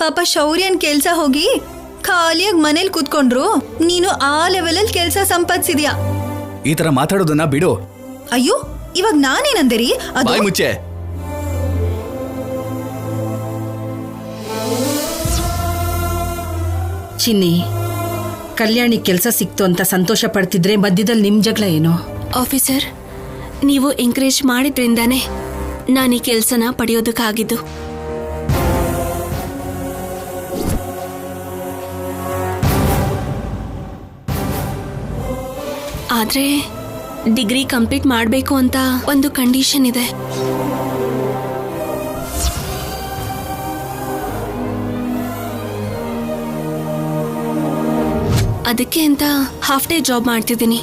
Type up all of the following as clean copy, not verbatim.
ಪಾಪ ಶೌರ್ಯನ್ ಕೆಲ್ಸ ಹೋಗಿ ಖಾಲಿಯಾಗಿ ಮನೇಲಿ ಕೂತ್ಕೊಂಡ್ರು, ನೀನು ಆ ಲೆವೆಲಲ್ಲಿ ಕೆಲ್ಸ ಸಂಪಾದಿಸಿದ್ಯಾ. ಈ ತರ ಮಾತಾಡೋದನ್ನ ಬಿಡು. ಅಯ್ಯೋ, ಇವಾಗ ನಾನೇನಂದೇರಿ? ಬಾಯ್ ಮುಚ್ಚೆ. ಚಿನ್ನಿ, ಕಲ್ಯಾಣಿ ಕೆಲಸ ಸಿಕ್ತು ಅಂತ ಸಂತೋಷ ಪಡ್ತಿದ್ರೆ ಮಧ್ಯದಲ್ಲಿ ನಿಮ್ ಜಗಳ ಏನು? ಆಫೀಸರ್, ನೀವು ಎಂಕರೇಜ್ ಮಾಡಿದ್ರಿಂದಾನೇ ನಾನು ಈ ಕೆಲಸನ ಪಡೆಯೋದಕ್ಕಾಗಿದ್ದು. ಆದ್ರೆ ಡಿಗ್ರಿ ಕಂಪ್ಲೀಟ್ ಮಾಡಬೇಕು ಅಂತ ಒಂದು ಕಂಡೀಷನ್ ಇದೆ. ಅದಕ್ಕೆ ಅಂತ ಹಾಫ್ ಡೇ ಜಾಬ್ ಮಾಡ್ತಿದ್ದೀನಿ.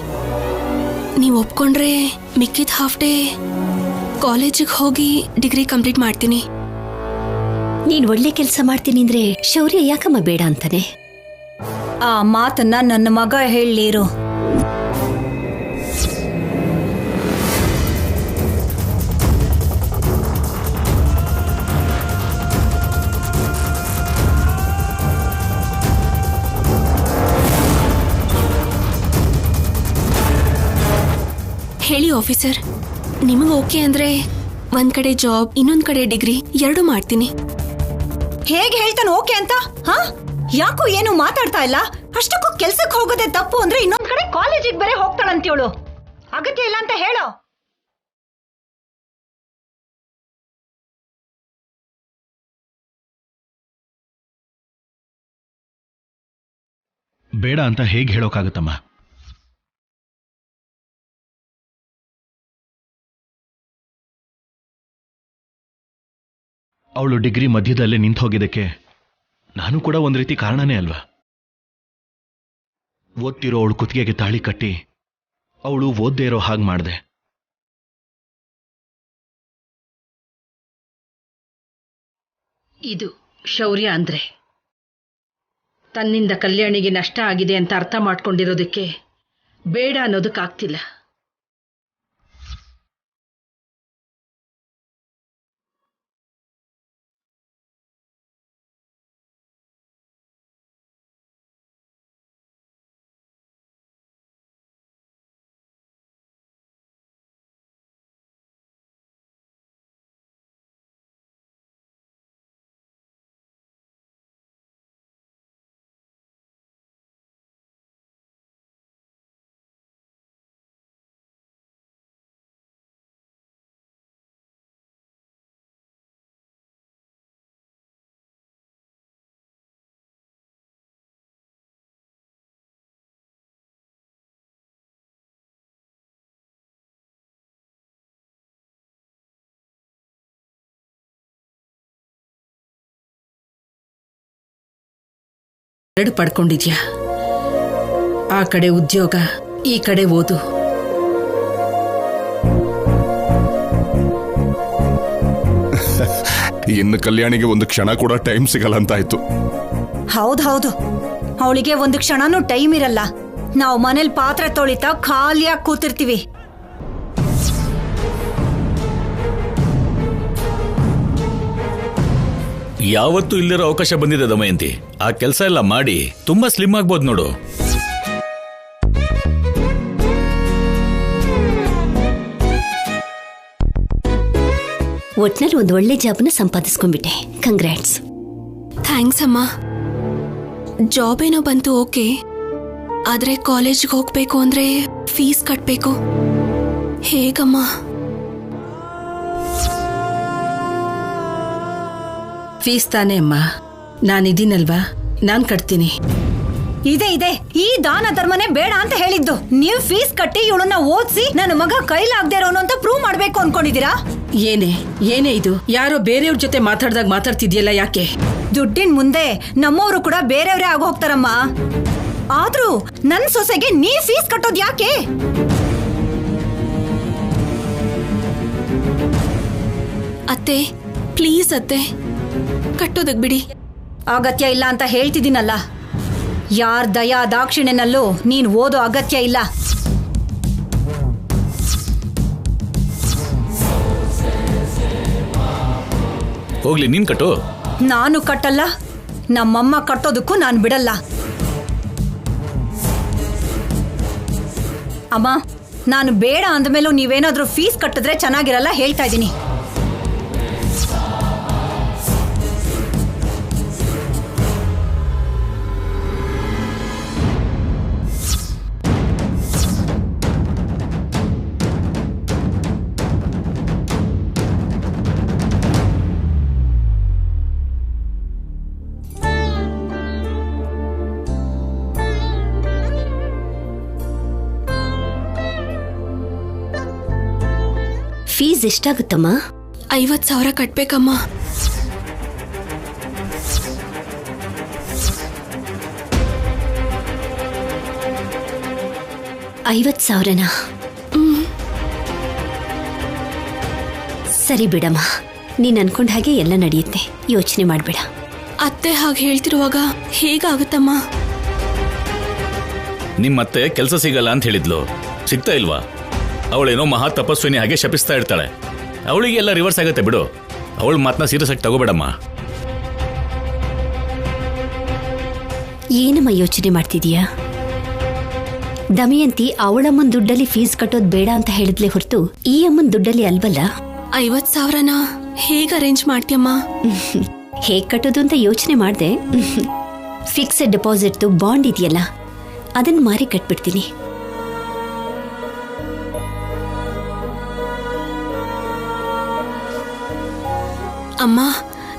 ನೀವು ಒಪ್ಕೊಂಡ್ರೆ ಮಿಕ್ಕಿದ ಹಾಫ್ ಡೇ ಕಾಲೇಜಿಗೆ ಹೋಗಿ ಡಿಗ್ರಿ ಕಂಪ್ಲೀಟ್ ಮಾಡ್ತೀನಿ. ನೀನ್ ಒಳ್ಳೆ ಕೆಲಸ ಮಾಡ್ತೀನಿ ಅಂದ್ರೆ ಶೌರ್ಯ ಯಾಕಮ್ಮ ಬೇಡ ಅಂತಾನೆ? ಆ ಮಾತನ್ನ ನನ್ನ ಮಗ ಹೇಳಿರು. ಹೇಳಿ ಆಫೀಸರ್, ನಿಮಗೆ ಓಕೆ ಅಂದ್ರೆ ಒಂದ್ ಕಡೆ ಜಾಬ್, ಇನ್ನೊಂದ್ ಕಡೆ ಡಿಗ್ರಿ ಎರಡು ಮಾಡ್ತೀನಿ. ಹೇಗೆ ಹೇಳ್ತಾನೆ ಓಕೆ ಅಂತ? ಹಾ, ಯಾಕೋ ಏನು ಮಾತಾಡ್ತಾ ಇಲ್ಲ? ಅಷ್ಟಕ್ಕೂ ಕೆಲ್ಸಕ್ಕೆ ಹೋಗೋದೇ ತಪ್ಪು ಅಂದ್ರೆ ಇನ್ನೊಂದ್ ಕಡೆ ಕಾಲೇಜಿಗೆ ಬೇರೆ ಹೋಗ್ತಾಳಂತೇಳು. ಅಗತ್ಯ ಇಲ್ಲ ಅಂತ ಹೇಳೋ. ಬೇಡ ಅಂತ ಹೇಗೆ ಹೇಳೋಕ್ಕಾಗತ್ತಮ್ಮ? ಅವಳು ಡಿಗ್ರಿ ಮಧ್ಯದಲ್ಲೇ ನಿಂತು ಹೋಗಿದ್ದಕ್ಕೆ ನಾನು ಕೂಡ ಒಂದು ರೀತಿ ಕಾರಣನೇ ಅಲ್ವಾ? ಓದ್ತಿರೋ ಅವಳು ಕುತ್ತಿಗೆಗೆ ತಾಳಿ ಕಟ್ಟಿ ಅವಳು ಓದ್ದೇ ಇರೋ ಹಾಗೆ ಮಾಡಿದೆ. ಇದು ಶೌರ್ಯ ಅಂದ್ರೆ ತನ್ನಿಂದ ಕಲ್ಯಾಣಿಗೆ ನಷ್ಟ ಆಗಿದೆ ಅಂತ ಅರ್ಥ ಮಾಡ್ಕೊಂಡಿರೋದಕ್ಕೆ ಬೇಡ ಅನ್ನೋದಕ್ಕಾಗ್ತಿಲ್ಲ. ಎರಡು ಪಡ್ಕೊಂಡಿದ್ಯಾ, ಆ ಕಡೆ ಉದ್ಯೋಗ, ಈ ಕಡೆ ಓದು. ಇನ್ನು ಕಲ್ಯಾಣಿಗೆ ಒಂದು ಕ್ಷಣ ಕೂಡ ಟೈಮ್ ಸಿಗಲ್ಲ ಅಂತಾಯ್ತು. ಹೌದು, ಅವಳಿಗೆ ಒಂದು ಕ್ಷಣನೂ ಟೈಮ್ ಇರಲ್ಲ. ನಾವು ಮನೇಲಿ ಪಾತ್ರೆ ತೊಳಿತಾ ಖಾಲಿಯಾಗಿ ಕೂತಿರ್ತೀವಿ. ಯಾವತ್ತೂ ಇಲ್ಲಿರೋ ಅವಕಾಶ ಬಂದಿದೆ ದಮಯಂತಿ. ಆ ಕೆಲಸ ಎಲ್ಲ ಮಾಡಿ ತುಂಬಾ ಸ್ಲಿಮ್ ಆಗ್ಬೋದು ನೋಡು. ಒಟ್ನಲ್ಲಿ ಒಂದು ಒಳ್ಳೆ ಜಾಬ್ನ ಸಂಪಾದಿಸ್ಕೊಂಡ್ಬಿಟ್ಟೆ. ಕಂಗ್ರಾಟ್ಸ್. ಥ್ಯಾಂಕ್ಸ್ ಅಮ್ಮ. ಜಾಬ್ ಏನೋ ಬಂತು ಓಕೆ, ಆದ್ರೆ ಕಾಲೇಜ್ಗೆ ಹೋಗ್ಬೇಕು ಅಂದ್ರೆ ಫೀಸ್ ಕಟ್ಬೇಕು. ಹೇಗಮ್ಮ? ಫೀಸ್ ತಾನೇ ಅಮ್ಮ, ನಾನಿದ್ದೀನಲ್ವಾ, ನಾನ್ ಕಟ್ತೀನಿ. ಇದೆ ಈ ದಾನ ಧರ್ಮನೇ ಬೇಡ ಅಂತ ಹೇಳಿದ್ದು. ನೀವು ಫೀಸ್ ಕಟ್ಟಿ ಇವಳನ್ನ ಓದಿಸಿ ನನ್ನ ಮಗ ಕೈಲಾಗದೆ ಇರೋನು ಅಂತ ಪ್ರೂವ್ ಮಾಡ್ಬೇಕು ಅನ್ಕೊಂಡಿದೀರಾ? ಏನೇ ಇದು? ಯಾರೋ ಬೇರೆಯವ್ರ ಜೊತೆ ಮಾತಾಡ್ದಾಗ ಮಾತಾಡ್ತಿದ್ಯಲ್ಲ, ಯಾಕೆ? ದುಡ್ಡಿನ ಮುಂದೆ ನಮ್ಮವರು ಕೂಡ ಬೇರೆಯವರೇ ಆಗೋಗ್ತಾರಮ್ಮ. ಆದ್ರೂ ನನ್ ಸೊಸೆಗೆ ನೀ ಫೀಸ್ ಕಟ್ಟೋದ್ ಯಾಕೆ? ಅತ್ತೆ ಪ್ಲೀಸ್ ಅತ್ತೆ, ಕಟ್ಟೋದಕ್ ಬಿಡಿ. ಅಗತ್ಯ ಇಲ್ಲ ಅಂತ ಹೇಳ್ತಿದ್ದೀನಲ್ಲ. ಯಾರ ದಯಾ ದಾಕ್ಷಿಣ್ಯನಲ್ಲೂ ನೀನ್ ಓದೋ ಅಗತ್ಯ ಇಲ್ಲ. ಹೋಗ್ಲಿ, ನೀನ್ ಕಟ್ಟು. ನಾನು ಕಟ್ಟಲ್ಲ, ನಮ್ಮಮ್ಮ ಕಟ್ಟೋದಕ್ಕೂ ನಾನು ಬಿಡಲ್ಲ. ಅಮ್ಮ, ನಾನು ಬೇಡ ಅಂದಮೇಲೂ ನೀವೇನಾದ್ರೂ ಫೀಸ್ ಕಟ್ಟಿದ್ರೆ ಚೆನ್ನಾಗಿರಲ್ಲ, ಹೇಳ್ತಾ ಇದ್ದೀನಿ. ಫೀಸ್ ಎಷ್ಟಾಗುತ್ತಮ್ಮ? 50,000 ಕಟ್ಬೇಕಮ್ಮ. $50,000ನಾ? ಸರಿ ಬಿಡಮ್ಮ, ನೀನ್ ಅನ್ಕೊಂಡ ಹಾಗೆ ಎಲ್ಲ ನಡೆಯುತ್ತೆ, ಯೋಚನೆ ಮಾಡ್ಬೇಡ. ಅತ್ತೆ ಹಾಗೆ ಹೇಳ್ತಿರುವಾಗ ಹೇಗಾಗುತ್ತಮ್ಮ? ನಿಮ್ಮತ್ತೆ ಕೆಲಸ ಸಿಗಲ್ಲ ಅಂತ ಹೇಳಿದ್ಲು, ಸಿಗ್ತಾ ಇಲ್ವಾ? ಅವಳೇನೋ ಮಹಾ ತಪಸ್ವಿನಿ ಹಾಗೆ ಶಪಿಸ್ತಾ ಇರ್ತಾಳೆ. ಅವಳಿಗೆ ಎಲ್ಲ ರಿವರ್ಸ್ ಆಗತ್ತೆ ಬಿಡು. ಅವಳು ಮಾತನ್ನ ಸೀರಿಯಸ್ ಆಗಿ ತಗೋಬೇಡಮ್ಮ. ಏನಮ್ಮ ಯೋಚನೆ ಮಾಡ್ತಿದೀಯಾ? ದಮಯಂತಿ ಅವಳಮ್ಮನ ದುಡ್ಡಲ್ಲಿ ಫೀಸ್ ಕಟ್ಟೋದು ಬೇಡ ಅಂತ ಹೇಳಿದ್ಲೆ ಹೊರತು ಈ ಅಮ್ಮನ ದುಡ್ಡಲ್ಲಿ ಅಲ್ವಲ್ಲ. 50,000ನ ಹೇಗೆ ಅರೇಂಜ್ ಮಾಡ್ತೀಯಮ್ಮ? ಹೇಗ್ ಕಟ್ಟೋದು ಅಂತ ಯೋಚನೆ ಮಾಡ್ದೆ. ಫಿಕ್ಸ್ಡ್ ಡೆಪಾಸಿಟ್ ಬಾಂಡ್ ಇದೆಯಲ್ಲ, ಅದನ್ನ ಮಾರಿ ಕಟ್ಬಿಡ್ತೀನಿ. ಅಮ್ಮ,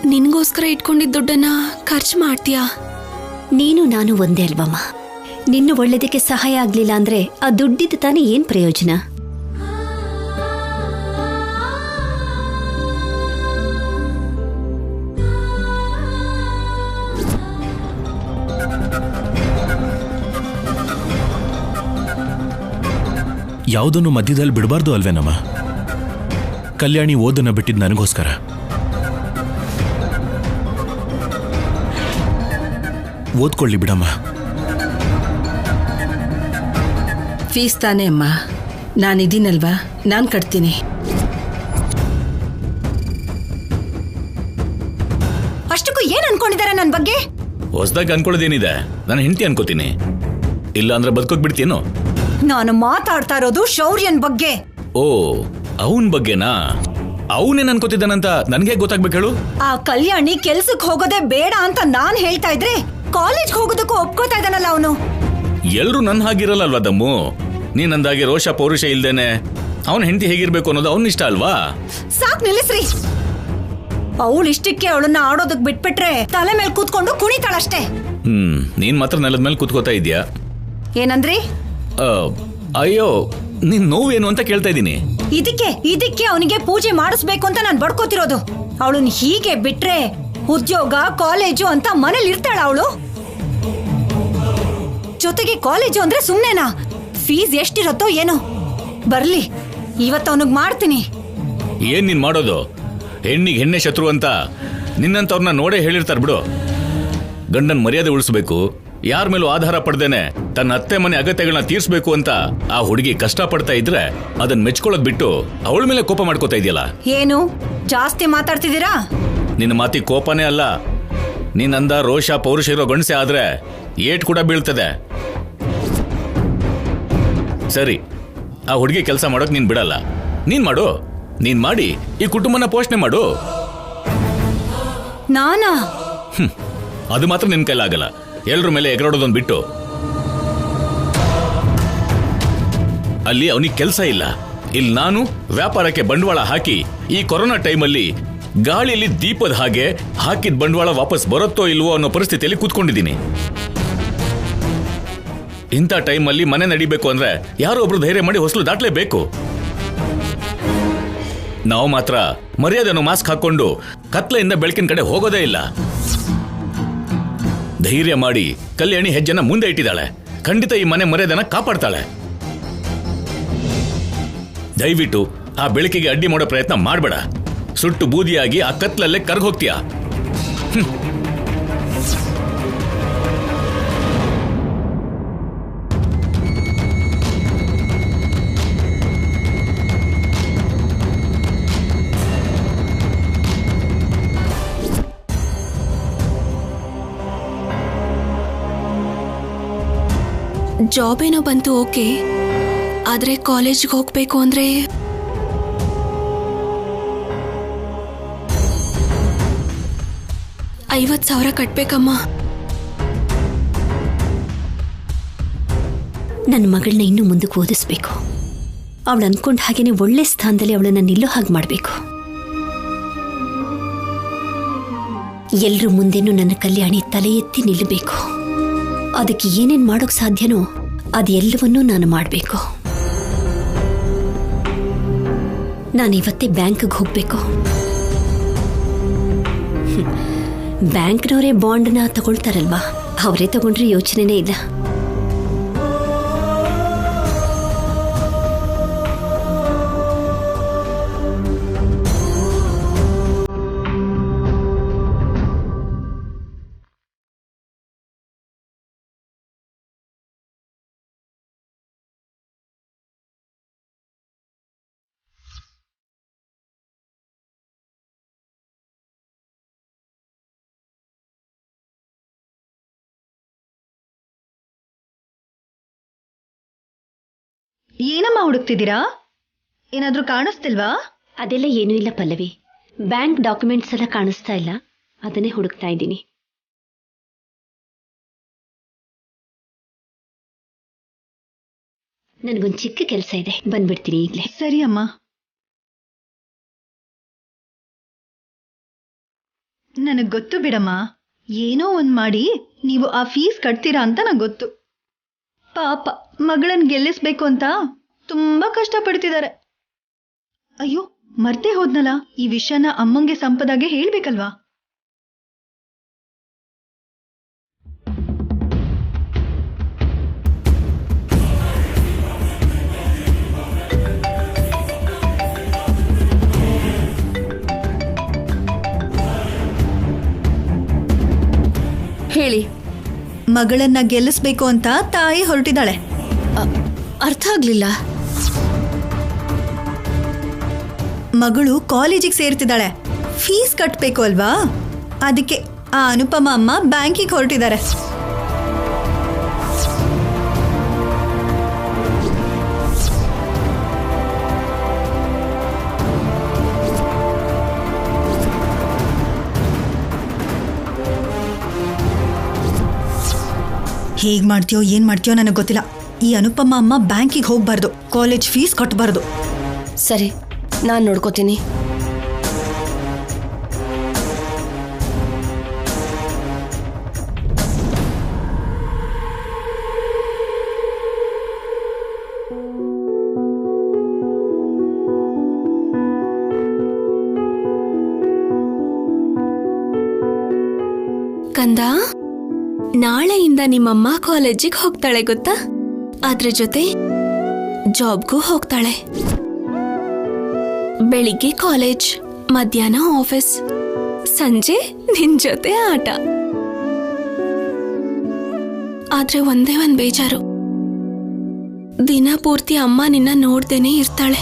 ನಿನ್ಗೋಸ್ಕರ ಇಟ್ಕೊಂಡಿದ್ದ ದುಡ್ಡನ್ನ ಖರ್ಚು ಮಾಡ್ತೀಯಾ? ನೀನು ನಾನು ಒಂದೇ ಅಲ್ವಮ್ಮ. ನಿನ್ನ ಒಳ್ಳೇದಕ್ಕೆ ಸಹಾಯ ಆಗ್ಲಿಲ್ಲ ಅಂದ್ರೆ ಆ ದುಡ್ಡಿದ್ದು ತಾನೇ ಏನ್ ಪ್ರಯೋಜನ? ಯಾವುದನ್ನು ಮಧ್ಯದಲ್ಲಿ ಬಿಡಬಾರ್ದು ಅಲ್ವೇನಮ್ಮ? ಕಲ್ಯಾಣಿ ಓದನ್ನ ಬಿಟ್ಟಿದ್ದು ನನಗೋಸ್ಕರ. ಓದ್ಕೊಳ್ಳಿ ಬಿಡಮ್ಮ. ಫೀಸ್ ತಾನೇ ಅಮ್ಮ, ನಾನಿದ್ದೀನಲ್ವಾ, ನಾನು ಕಟ್ತೀನಿ. ಅಷ್ಟಕ್ಕೂ ಏನ್ ಅನ್ಕೊಂಡಿದ್ದಾರೆ ನನ್ನ ಬಗ್ಗೆ? ಹೊಸದಾಗಿ ಅನ್ಕೊಳ್ಳೋದೇನಿದೆ? ನಾನು ಹೆಂಡತಿ ಅನ್ಕೋತೀನಿ, ಇಲ್ಲ ಅಂದ್ರೆ ಬದುಕೋಕ್ ಬಿಡ್ತೀನೋ? ನಾನು ಮಾತಾಡ್ತಾ ಇರೋದು ಶೌರ್ಯನ್ ಬಗ್ಗೆ. ಓ, ಅವನ್ ಬಗ್ಗೆನಾ? ಅವನೇನ್ ಅನ್ಕೋತಿದ್ದಾನಂತ ನನ್ಗೆ ಗೊತ್ತಾಗ್ಬೇಕು ಹೇಳು. ಆ ಕಲ್ಯಾಣಿ ಕೆಲ್ಸಕ್ಕೆ ಹೋಗೋದೇ ಬೇಡ ಅಂತ ನಾನ್ ಹೇಳ್ತಾ ಇದ್ರೆ ಕಾಲೇಜ್ ಹೋಗೋದಕ್ಕೂ ಒಪ್ಕೋತಾ ಇದ್ದಾನಲ್ಲ ಅವನು. ಎಲ್ರು ನನ್ನ ಹಾಗಿರಲ್ಲ ದಮ್ಮು. ನೀನಂದಾಗೆ ರೋಷ ಪೌರುಷ ಇಲ್ದೇನೆ ಅವನ ಹೆಂಡತಿ ಹೇಗಿರ್ಬೇಕು ಅನ್ನೋದು ಅವನ ಇಷ್ಟ ಅಲ್ವಾ? ಸಾಕ್ ನಿಲ್ಲಿಸ್ರಿ. ಅವಳು ಇಷ್ಟಕ್ಕೆ ಅವಳನ್ನ ಆಡೋದಕ್ ಬಿಟ್ಬಿಟ್ರೆ ತಲೆ ಮೇಲೆ ಕೂತ್ಕೊಂಡು ಕುಣಿತಾಳಷ್ಟೇ. ನೀನ್ ಮಾತ್ರ ನೆಲದ ಮೇಲೆ ಕೂತ್ಕೋತಾ ಇದೀಯಾ. ಏನಂದ್ರಿ? ಅಯ್ಯೋ, ನಿನ್ ನೋವೇನು ಅಂತ ಕೇಳ್ತಾ ಇದ್ದೀನಿ. ಇದಕ್ಕೆ ಅವನಿಗೆ ಪೂಜೆ ಮಾಡಿಸ್ಬೇಕು ಅಂತ ನಾನು ಬಡ್ಕೋತಿರೋದು. ಅವಳನ್ನ ಹೀಗೆ ಬಿಟ್ರೆ ಉದ್ಯೋಗ ಕಾಲೇಜು ಅಂತ ಮನೇಲಿ ಇರ್ತಾಳ ಅವಳು. ಜೊತೆಗೆ ಕಾಲೇಜು ಅಂದ್ರೆ ಸುಮ್ನೆನಾ? ಫೀಸ್ ಎಷ್ಟಿರತ್ತೋ ಏನೋ. ಬರ್ಲಿ, ಇವತ್ತು ಅವನಿಗೆ ಮಾಡ್ತೀನಿ. ಏನ್ ನೀನ್ ಮಾಡೋದು? ಹೆಣ್ಣಿಗೆ ಹೆಣ್ಣೆ ಶತ್ರು ಅಂತ ನಿನ್ನಂತವ್ರನ್ನ ನೋಡೇ ಹೇಳಿರ್ತಾರ ಬಿಡು. ಗಂಡನ್ ಮರ್ಯಾದೆ ಉಳಿಸ್ಬೇಕು, ಯಾರ ಮೇಲೂ ಆಧಾರ ಪಡ್ದೇನೆ ತನ್ನ ಅತ್ತೆ ಮನೆ ಅಗತ್ಯಗಳನ್ನ ತೀರ್ಸ್ಬೇಕು ಅಂತ ಆ ಹುಡುಗಿ ಕಷ್ಟ ಪಡ್ತಾ ಇದ್ರೆ ಅದನ್ನ ಮೆಚ್ಕೊಳ್ಳೋದ್ ಬಿಟ್ಟು ಅವಳ ಮೇಲೆ ಕೋಪ ಮಾಡ್ಕೋತಾ ಇದೆಯಲ್ಲ. ಏನು ಜಾಸ್ತಿ ಮಾತಾಡ್ತಿದ್ದೀರಾ? ನಿನ್ನ ಮಾತಿ ಕೋಪನೇ ಅಲ್ಲ, ನೀನಂದ ರೋಷ ಪೌರುಷ ಇರೋ ಗಂಡಸೆ ಆದ್ರೆ ಏಟ್ ಕೂಡ ಬೀಳ್ತದೆ. ಸರಿ, ಆ ಹುಡುಗಿ ಕೆಲಸ ಮಾಡೋಕ್ ನೀನ್ ಬಿಡಲ್ಲ. ನೀನ್ ಮಾಡು, ನೀನ್ ಮಾಡಿ ಈ ಕುಟುಂಬನ ಪೋಷಣೆ ಮಾಡು. ನಾನಾ? ಅದು ಮಾತ್ರ ನಿನ್ ಕೈಲಾಗಲ್ಲ. ಎಲ್ರ ಮೇಲೆ ಎಗರಾಡೋದೊಂದು ಬಿಟ್ಟು. ಅಲ್ಲಿ ಅವನಿಗೆ ಕೆಲಸ ಇಲ್ಲ, ಇಲ್ಲಿ ನಾನು ವ್ಯಾಪಾರಕ್ಕೆ ಬಂಡವಾಳ ಹಾಕಿ ಈ ಕೊರೋನಾ ಟೈಮಲ್ಲಿ ಗಾಳಿಯಲ್ಲಿ ದೀಪದ ಹಾಗೆ ಹಾಕಿದ ಬಂಡವಾಳ ವಾಪಸ್ ಬರುತ್ತೋ ಇಲ್ವೋ ಅನ್ನೋ ಪರಿಸ್ಥಿತಿಯಲ್ಲಿ ಕೂತ್ಕೊಂಡಿದ್ದೀನಿ. ಇಂಥ ಟೈಮಲ್ಲಿ ಮನೆ ನಡಿಬೇಕು ಅಂದ್ರೆ ಯಾರೋ ಒಬ್ರು ಧೈರ್ಯ ಮಾಡಿ ಹೊಸಲು ದಾಟ್ಲೇಬೇಕು. ನಾವು ಮಾತ್ರ ಮರ್ಯಾದೆಯನ್ನು ಮಾಸ್ಕ್ ಹಾಕೊಂಡು ಕತ್ಲೆಯಿಂದ ಬೆಳಕಿನ ಕಡೆ ಹೋಗೋದೇ ಇಲ್ಲ. ಧೈರ್ಯ ಮಾಡಿ ಕಲ್ಯಾಣಿ ಹೆಜ್ಜೆನ ಮುಂದೆ ಇಟ್ಟಿದ್ದಾಳೆ. ಖಂಡಿತ ಈ ಮನೆ ಮರ್ಯಾದೆನ ಕಾಪಾಡ್ತಾಳೆ. ದಯವಿಟ್ಟು ಆ ಬೆಳಕಿಗೆ ಅಡ್ಡಿ ಮಾಡೋ ಪ್ರಯತ್ನ ಮಾಡಬೇಡ. ಸುಟ್ಟು ಬೂದಿಯಾಗಿ ಆ ಕತ್ಲಲ್ಲೇ ಕರ್ಗ ಹೋಗ್ತೀಯಾ? ಜಾಬ್ ಏನೋ ಬಂತು ಓಕೆ, ಆದ್ರೆ ಕಾಲೇಜ್ಗೆ ಹೋಗ್ಬೇಕು ಅಂದ್ರೆ 50,000 ಕಟ್ಬೇಕಮ್ಮ. ನನ್ನ ಮಗಳನ್ನ ಇನ್ನೂ ಮುಂದಕ್ಕೆ ಓದಿಸ್ಬೇಕು. ಅವಳು ಅನ್ಕೊಂಡ ಹಾಗೇನೆ ಒಳ್ಳೆ ಸ್ಥಾನದಲ್ಲಿ ಅವಳನ್ನ ನಿಲ್ಲೋ ಹಾಗೆ ಮಾಡಬೇಕು. ಎಲ್ಲರೂ ಮುಂದೆನೂ ನನ್ನ ಕಲ್ಯಾಣಿ ತಲೆ ಎತ್ತಿ ನಿಲ್ಲಬೇಕು. ಅದಕ್ಕೆ ಏನೇನು ಮಾಡೋಕೆ ಸಾಧ್ಯನೋ ಅದೆಲ್ಲವನ್ನೂ ನಾನು ಮಾಡಬೇಕು. ನಾನಿವತ್ತೇ ಬ್ಯಾಂಕ್ಗೆ ಹೋಗಬೇಕು. ಬ್ಯಾಂಕ್ನವರೇ ಬಾಂಡ್ನ ತಗೊಳ್ತಾರಲ್ವಾ, ಅವರೇ ತಗೊಂಡ್ರೆ ಯೋಚನೆನೇ ಇಲ್ಲ. ಏನಮ್ಮ ಹುಡುಕ್ತಿದ್ದೀರಾ? ಏನಾದ್ರೂ ಕಾಣಿಸ್ತಿಲ್ವಾ? ಅದೆಲ್ಲ ಏನೂ ಇಲ್ಲ ಪಲ್ಲವಿ. ಬ್ಯಾಂಕ್ ಡಾಕ್ಯುಮೆಂಟ್ಸ್ ಎಲ್ಲ ಕಾಣಿಸ್ತಾ ಇಲ್ಲ, ಅದನ್ನೇ ಹುಡುಕ್ತಾ ಇದ್ದೀನಿ. ನನಗೊಂದು ಚಿಕ್ಕ ಕೆಲಸ ಇದೆ, ಬಂದ್ಬಿಡ್ತೀನಿ ಈಗಲೇ. ಸರಿ ಅಮ್ಮ. ನನಗ್ ಗೊತ್ತು ಬಿಡಮ್ಮ, ಏನೋ ಒಂದ್ ಮಾಡಿ ನೀವು ಆ ಫೀಸ್ ಕಟ್ತೀರಾ ಅಂತ ನಂಗೆ ಗೊತ್ತು. ಪಾಪ ಮಗಳನ್ನ ಗೆಲ್ಲಿಸ್ಬೇಕು ಅಂತ ತುಂಬಾ ಕಷ್ಟಪಡ್ತಿದ್ದಾರೆ. ಅಯ್ಯೋ ಮರ್ತೇ ಹೋದ್ನಲ್ಲ, ಈ ವಿಷಯನ ಅಮ್ಮಂಗೆ ಸಂಪದಾಗೆ ಹೇಳ್ಬೇಕಲ್ವಾ? ಹೇಳಿ. ಮಗಳನ್ನ ಗೆಲ್ಲಿಸ್ಬೇಕು ಅಂತ ತಾಯಿ ಹೊರಟಿದ್ದಾಳೆ. ಅರ್ಥ ಆಗ್ಲಿಲ್ಲ. ಮಗಳು ಕಾಲೇಜಿಗೆ ಸೇರ್ತಿದ್ದಾಳೆ, ಫೀಸ್ ಕಟ್ಬೇಕು ಅಲ್ವಾ, ಅದಕ್ಕೆ ಆ ಅನುಪಮ ಅಮ್ಮ ಬ್ಯಾಂಕಿಗೆ ಹೊರಟಿದ್ದಾರೆ. ಹೇಗ್ ಮಾಡ್ತೀಯೋ ಏನ್ ಮಾಡ್ತೀಯೋ ನನಗೆ ಗೊತ್ತಿಲ್ಲ. ಈ ಅನುಪಮ ಅಮ್ಮ ಬ್ಯಾಂಕಿಗೆ ಹೋಗ್ಬಾರ್ದು, ಕಾಲೇಜ್ ಫೀಸ್ ಕಟ್ಟಬಾರ್ದು. ಸರಿ, ನಾನು ನೋಡ್ಕೋತೀನಿ. ಕಂದ, ನಾಳೆಯಿಂದ ನಿಮ್ಮಮ್ಮ ಕಾಲೇಜಿಗೆ ಹೋಗ್ತಾಳೆ ಗೊತ್ತಾ? ಅದ್ರ ಜೊತೆ ಜಾಬ್ಗೂ ಹೋಗ್ತಾಳೆ. ಬೆಳಿಗ್ಗೆ ಕಾಲೇಜ್, ಮಧ್ಯಾಹ್ನ ಆಫೀಸ್, ಸಂಜೆ ನಿನ್ ಜೊತೆ ಆಟ. ಆದ್ರೆ ಒಂದೇ ಒಂದ್ ಬೇಜಾರು, ದಿನ ಪೂರ್ತಿ ಅಮ್ಮ ನಿನ್ನ ನೋಡ್ದೇನೆ ಇರ್ತಾಳೆ.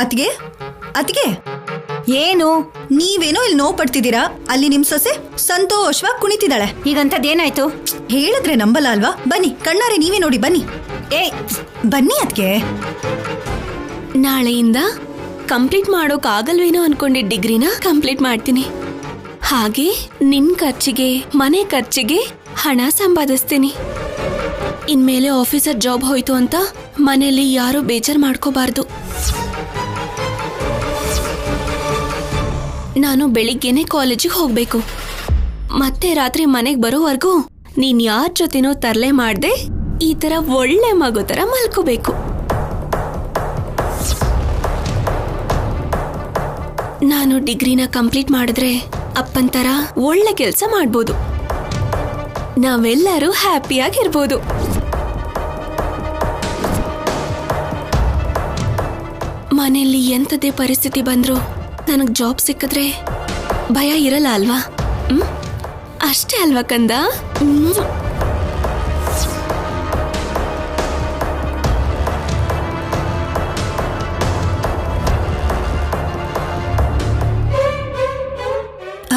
ಅತ್ಗೆ ಅತ್ಗೆ, ಏನು? ನೀವೇನೋ ಇಲ್ಲಿ ನೋವು ಪಡ್ತಿದ್ದೀರಾ, ಅಲ್ಲಿ ನಿಮ್ ಸೊಸೆ ಸಂತೋಷವಾಗಿ ಕುಣಿತಿದ್ದಾಳೆ. ಈಗಂತದ್ದೇನಾಯ್ತು? ಹೇಳಿದ್ರೆ ನಂಬಲ್ಲ ಅಲ್ವಾ? ಬನ್ನಿ, ಕಣ್ಣಾರೆ ನೀವೇ ನೋಡಿ, ಬನ್ನಿ. ಬನ್ನಿ ಅದ್ಕೆ. ನಾಳೆಯಿಂದ ಕಂಪ್ಲೀಟ್ ಮಾಡೋಕ್ ಆಗಲ್ವೇನೋ ಅನ್ಕೊಂಡಿದ್ದ ಡಿಗ್ರಿನ ಕಂಪ್ಲೀಟ್ ಮಾಡ್ತೀನಿ. ಹಾಗೆ ನಿನ್ ಖರ್ಚಿಗೆ, ಮನೆ ಖರ್ಚಿಗೆ ಹಣ ಸಂಪಾದಿಸ್ತೀನಿ. ಇನ್ಮೇಲೆ ಆಫೀಸರ್ ಜಾಬ್ ಹೋಯ್ತು ಅಂತ ಮನೇಲಿ ಯಾರು ಬೇಜಾರ್ ಮಾಡ್ಕೋಬಾರ್ದು. ನಾನು ಬೆಳಿಗ್ಗೆನೆ ಕಾಲೇಜಿಗೆ ಹೋಗ್ಬೇಕು. ಮತ್ತೆ ರಾತ್ರಿ ಮನೆಗೆ ಬರೋವರೆಗೂ ನೀನ್ ಯಾರ ಜೊತೆನೂ ತರಲೆ ಮಾಡ್ದೆ ಈ ತರ ಒಳ್ಳೆ ಮಗು ತರ ಮಲ್ಕೋಬೇಕು. ನಾನು ಡಿಗ್ರಿನ ಕಂಪ್ಲೀಟ್ ಮಾಡಿದ್ರೆ ಅಪ್ಪನ್ ತರ ಒಳ್ಳೆ ಕೆಲಸ ಮಾಡ್ಬೋದು. ನಾವೆಲ್ಲರೂ ಹ್ಯಾಪಿಯಾಗಿರ್ಬೋದು. ಮನೆಯಲ್ಲಿ ಎಂಥದೇ ಪರಿಸ್ಥಿತಿ ಬಂದ್ರು ನನಗ್ ಜಾಬ್ ಸಿಕ್ಕಿದ್ರೆ ಭಯ ಇರಲ್ಲ ಅಲ್ವಾ? ಅಷ್ಟೇ ಅಲ್ವಾ ಕಂದ?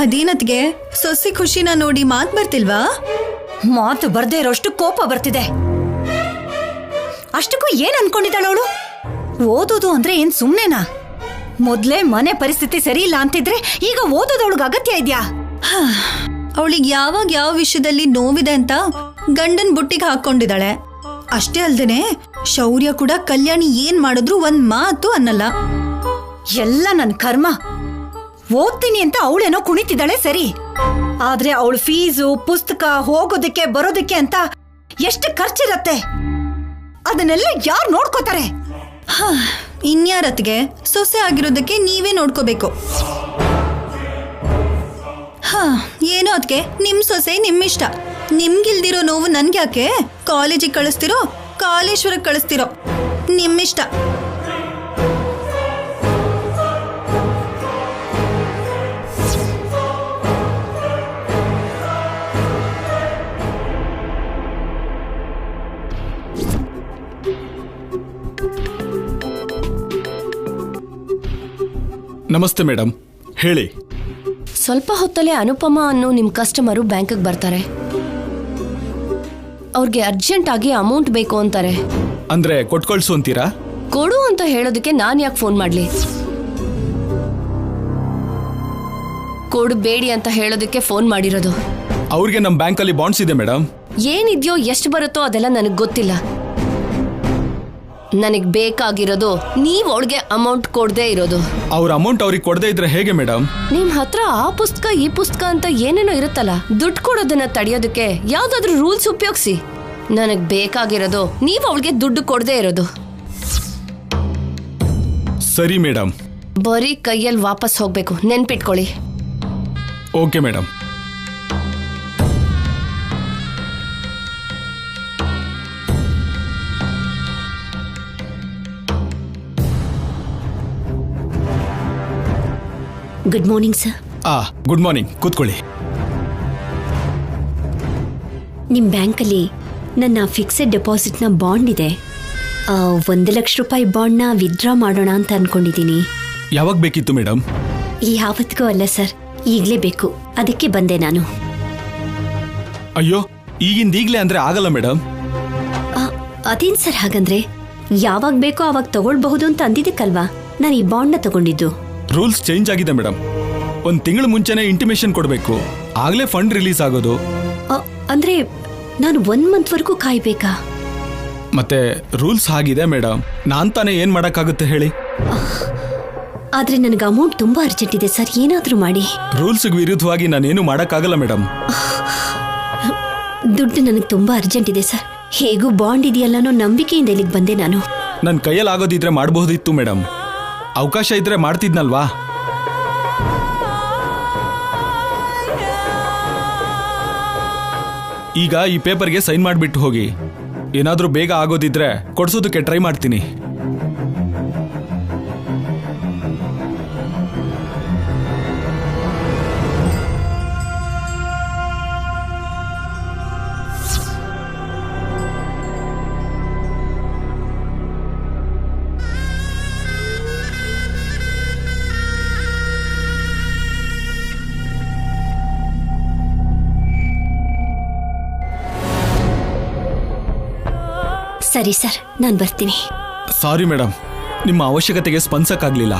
ಅದೇನತ್ಗೆ ಸೊಸೆ ಖುಷಿನ ನೋಡಿ ಮಾತ್ ಬರ್ತಿಲ್ವಾ? ಮಾತು ಬರ್ದೇ ಇರೋಷ್ಟು ಕೋಪ ಬರ್ತಿದೆ. ಅಷ್ಟಕ್ಕೂ ಏನ್ ಅನ್ಕೊಂಡಿದ್ದಾಳ ಅವಳು? ಓದೋದು ಅಂದ್ರೆ ಏನ್ ಸುಮ್ನೆನಾ? ಮೊದ್ಲೇ ಮನೆ ಪರಿಸ್ಥಿತಿ ಸರಿ ಇಲ್ಲ ಅಂತಿದ್ರೆ ಈಗ ಓದೋದವಳಿಗೆ ಅಗತ್ಯ ಇದ್ಯಾ? ಅವಳಿಗೆ ಯಾವಾಗ ಯಾವ ವಿಷಯದಲ್ಲಿ ನೋವಿದೆ ಅಂತ ಗಂಡನ್ ಬುಟ್ಟಿಗೆ ಹಾಕೊಂಡಿದ್ದಾಳೆ. ಅಷ್ಟೇ ಅಲ್ದೇನೆ ಶೌರ್ಯ ಕೂಡ ಕಲ್ಯಾಣಿ ಏನ್ ಮಾಡಿದ್ರು ಒಂದ್ ಮಾತು ಅನ್ನಲ್ಲ. ಎಲ್ಲ ನನ್ ಕರ್ಮ. ಓದ್ತೀನಿ ಅಂತ ಅವಳೇನೋ ಕುಣಿತಿದ್ದಾಳೆ ಸರಿ, ಆದ್ರೆ ಅವಳು ಫೀಸು, ಪುಸ್ತಕ, ಹೋಗೋದಕ್ಕೆ ಬರೋದಕ್ಕೆ ಅಂತ ಎಷ್ಟು ಖರ್ಚಿರತ್ತೆ, ಅದನ್ನೆಲ್ಲ ಯಾರು ನೋಡ್ಕೋತಾರೆ? ಇನ್ಯಾರತ್ಗೆ ಸೊಸೆ ಆಗಿರೋದಕ್ಕೆ ನೀವೇ ನೋಡ್ಕೋಬೇಕು. ಏನೋ ಅದಕ್ಕೆ ನಿಮ್ ಸೊಸೆ ನಿಮ್ಮಿಷ್ಟ. ನಿಮ್ಗಿಲ್ದಿರೋ ನೋವು ನನ್ಗ್ಯಾಕೆ? ಕಾಲೇಜಿಗೆ ಕಳಿಸ್ತಿರೋ ಕಾಲೇಶ್ವರಕ್ಕೆ ಕಳಿಸ್ತಿರೋ ನಿಮ್ಮಿಷ್ಟ. ನಮಸ್ತೆ ಮೇಡಮ್, ಹೇಳಿ. ಸ್ವಲ್ಪ ಹೊತ್ತಲ್ಲೇ ಅನುಪಮ ಅನ್ನೋ ನಿಮ್ಮ ಕಸ್ಟಮರು ಬ್ಯಾಂಕಿಗೆ ಬರ್ತಾರೆ. ಅವ್ರಿಗೆ ಅರ್ಜೆಂಟ್ ಆಗಿ ಅಮೌಂಟ್ ಬೇಕು ಅಂತಾರೆ. ಅಂದ್ರೆ ಕೊಟ್ಕೊಳ್ಸು ಅಂತೀರಾ? ಕೊಡು ಅಂತ ಹೇಳೋದಕ್ಕೆ ನಾನು ಯಾಕೆ ಫೋನ್ ಮಾಡ್ಲಿ? ಕೊಡಬೇಡಿ ಅಂತ ಹೇಳೋದಕ್ಕೆ ಫೋನ್ ಮಾಡಿರೋದು. ಅವ್ರಿಗೆ ನಮ್ಮ ಬ್ಯಾಂಕಲ್ಲಿ ಬಾಂಡ್ಸ್ ಇದೆ ಮೇಡಮ್. ಏನಿದೆಯೋ ಎಷ್ಟು ಬರುತ್ತೋ ಅದೆಲ್ಲ ನನಗೆ ಗೊತ್ತಿಲ್ಲ. ನನಗ್ ಬೇಕಾಗಿರೋದು ನೀವ್ ಅವಳಿಗೆ ಅಮೌಂಟ್ ಕೊಡದೇ ಇರೋದು. ಅವ್ರ ಅಮೌಂಟ್ ಅವ್ರಿಗೆ ಕೊಡದೇ ಇದ್ರೆ ಹೇಗೆ ಮೇಡಮ್? ನಿಮ್ ಹತ್ರ ಆ ಪುಸ್ತಕ ಈ ಪುಸ್ತಕ ಅಂತ ಏನೇನೋ ಇರುತ್ತಲ್ಲ, ದುಡ್ಡು ಕೊಡೋದನ್ನ ತಡೆಯೋದಕ್ಕೆ ಯಾವ್ದಾದ್ರು ರೂಲ್ಸ್ ಉಪಯೋಗಿಸಿ. ನನಗ್ ಬೇಕಾಗಿರೋದು ನೀವ್ ಅವಳಿಗೆ ದುಡ್ಡು ಕೊಡದೇ ಇರೋದು. ಸರಿ ಮೇಡಮ್. ಬರೀ ಕೈಯಲ್ಲಿ ವಾಪಸ್ ಹೋಗ್ಬೇಕು, ನೆನ್ಪಿಟ್ಕೊಳ್ಳಿ. Okay madam. Good morning sir. Good morning, ಕೂತ್ಕೊಳ್ಳಿ. ನಿಮ್ಮ ಬ್ಯಾಂಕಲ್ಲಿ ನನ್ನ ಫಿಕ್ಸೆಡ್ ಡೆಪಾಸಿಟ್ನ ಬಾಂಡ್ ಇದೆ. 1 ಲಕ್ಷ ರೂಪಾಯಿ ಬಾಂಡ್ನ ವಿತ್ಡ್ರಾ ಮಾಡೋಣ ಅಂತ ಅನ್ಕೊಂಡಿದ್ದೀನಿ. ಯಾವಾಗ ಬೇಕಿತ್ತು ಮೇಡಮ್? ಯಾವತ್ತಿಗೂ ಅಲ್ಲ ಸರ್, ಈಗಲೇ ಬೇಕು. ಅದಕ್ಕೆ ಬಂದೆ ನಾನು. ಅಯ್ಯೋ, ಈಗಿಂದೀಗ್ಲೇ ಅಂದ್ರೆ ಆಗಲ್ಲ ಮೇಡಮ್. ಅದೇನು ಸರ್ ಹಾಗಂದ್ರೆ? ಯಾವಾಗ ಬೇಕೋ ಆವಾಗ ತಗೊಳ್ಬಹುದು ಅಂತ ಅಂದಿದ್ದಕ್ಕಲ್ವಾ ನಾನು ಈ ಬಾಂಡ್ನ ತಗೊಂಡಿದ್ದು. ರೂಲ್ಸ್ ಚೇಂಜ್ ಆಗಿದೆ ಮೇಡಮ್. 1 ತಿಂಗಳು ಮುಂಚೆನೆ ಇಂಟಿಮೇಷನ್ ಕೊಡಬೇಕು, ಆಗ್ಲೇ ಫಂಡ್ ರಿಲೀಸ್ ಆಗೋದು. ಅಂದ್ರೆ ನಾನು 1 ಮಂತ್ವರೆಗೂ ಕಾಯ್ಬೇಕಾ? ಮತ್ತೆ ರೂಲ್ಸ್ ಆಗಿದೆ ಮೇಡಮ್. ನಾನ್ ತಾನೇ ಏನ್ ಮಾಡಕ್ಕಾಗುತ್ತೆ ಹೇಳಿ? ಆದ್ರೆ ನನಗೆ ಅಮೌಂಟ್ ತುಂಬಾ ಅರ್ಜೆಂಟ್ ಇದೆ ಸರ್, ಏನಾದ್ರೂ ಮಾಡಿ. ರೂಲ್ಸ್ಗೆ ವಿರುದ್ಧವಾಗಿ ನಾನೇನು ಮಾಡಕ್ಕಾಗಲ್ಲ ಮೇಡಮ್. ದುಡ್ಡು ನನಗೆ ತುಂಬಾ ಅರ್ಜೆಂಟ್ ಇದೆ ಸರ್. ಹೇಗೂ ಬಾಂಡ್ ಇದೆಯಲ್ಲ ಅನ್ನೋ ನಂಬಿಕೆಯಿಂದ ಇಲ್ಲಿಗೆ ಬಂದೆ ನಾನು. ನನ್ನ ಕೈಯಲ್ಲಿ ಆಗೋದಿದ್ರೆ ಮಾಡಬಹುದಿತ್ತು ಮೇಡಮ್. ಅವಕಾಶ ಇದ್ರೆ ಮಾಡ್ತಿದ್ನಲ್ವಾ? ಈಗ ಈ ಪೇಪರ್ಗೆ ಸೈನ್ ಮಾಡಿಬಿಟ್ಟು ಹೋಗಿ. ಏನಾದ್ರೂ ಬೇಗ ಆಗೋದಿದ್ರೆ ಕೊಡ್ಸೋದಕ್ಕೆ ಟ್ರೈ ಮಾಡ್ತೀನಿ. ಸರಿ ಸರ್, ನಾನು ಬರ್ತೀನಿ. ಸಾರಿ ಮೇಡಮ್, ನಿಮ್ಮ ಅವಶ್ಯಕತೆಗೆ ಸ್ಪಂದಿಸಕ್ಕಾಗ್ಲಿಲ್ಲ.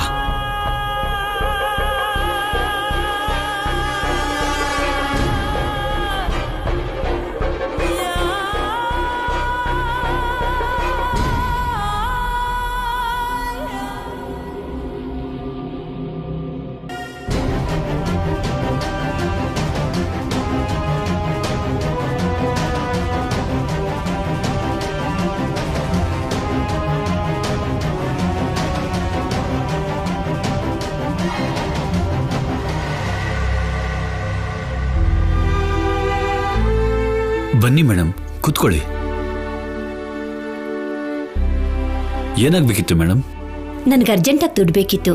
ಬನ್ನಿ ಮೇಡಮ್, ಕೂತ್ಕೊಳ್ಳಿ. ಏನಾಗಬೇಕಿತ್ತು ಮೇಡಮ್? ನನಗೆ ಅರ್ಜೆಂಟಾಗಿ ದುಡ್ಡು ಬೇಕಿತ್ತು.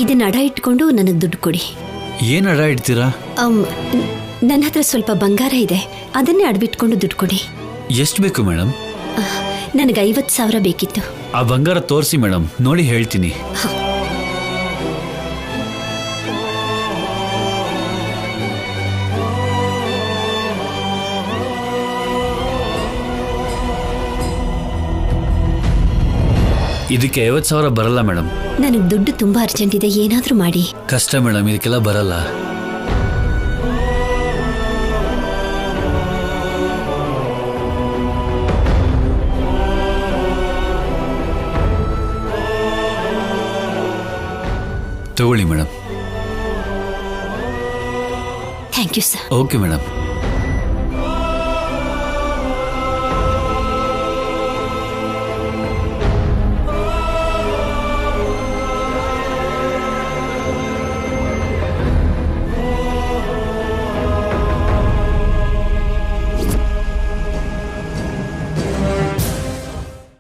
ಇದನ್ನ ಅಡ ಇಟ್ಕೊಂಡು ನನಗೆ ದುಡ್ಡು ಕೊಡಿ. ಏನು ಅಡ ಇಡ್ತೀರಾ? ನನ್ನ ಹತ್ರ ಸ್ವಲ್ಪ ಬಂಗಾರ ಇದೆ, ಅದನ್ನೇ ಅಡವಿಟ್ಕೊಂಡು ದುಡ್ಡು ಕೊಡಿ. ಎಷ್ಟು ಬೇಕು ಮೇಡಮ್? ನನಗೆ 50,000 ಬೇಕಿತ್ತು. ಆ ಬಂಗಾರ ತೋರಿಸಿ ಮೇಡಮ್, ನೋಡಿ ಹೇಳ್ತೀನಿ. ಇದಕ್ಕೆ 50,000 ಬರಲ್ಲ ಮೇಡಮ್. ನನಗೆ ದುಡ್ಡು ತುಂಬಾ ಅರ್ಜೆಂಟ್ ಇದೆ, ಏನಾದ್ರೂ ಮಾಡಿ. ಕಷ್ಟ ಮೇಡಮ್, ಇದಕ್ಕೆಲ್ಲ ಬರಲ್ಲ. ತಗೊಳ್ಳಿ madam. Thank you sir. Okay madam.